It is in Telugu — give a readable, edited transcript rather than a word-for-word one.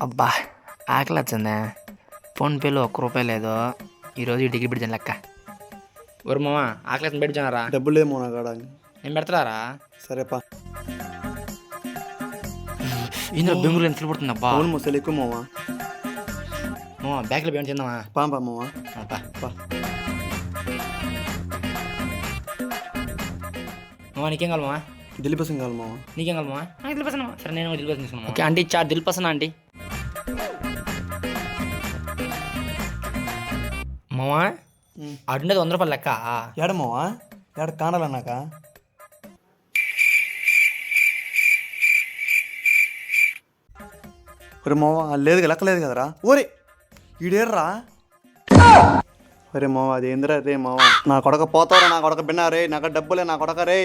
అబ్బా ఆకలి వచ్చిందా? ఫోన్పేలో ₹1 లేదు. ఈరోజు డిగ్రీ పెడిచాను లెక్క. ఒరు మామ ఆకలి వచ్చింది పెట్టించానరా? డబ్బులు లేమో నా కాడ. నేను పెడతారా? సరేపా. ఇందులో బెంగళూరు ఎంత పడుతుంది అబ్బా? అవును ముసలి ఎక్కువ మావా. మామ బ్యాగ్లో పేమెంట్ చేద్దామా? పాంపా మావా. మామ నీకేం కావాలి మామ? దిలీపసం కావాలి మావా. నీకేం కావాలి మామ? దిల్పసన్. సరే నేను దిల్పసన్ తీసుకున్నాను. ఓకే ఆంటీ చార్ దిల్పసన్ ఆంటీ. మామ అడుండేది ₹100 లెక్క. ఏడ మావా? ఏడ కానాలన్నాక ఒరే మావా లేదు లెక్క లేదు కదరా. ఓరే ఈడేర్రా. ఒరే మావా అది ఏందిరా రే మావా. నా కొడక పోతారా, నా కొడక బిన్నా రే, నాకు డబ్బులే నా కొడక రే.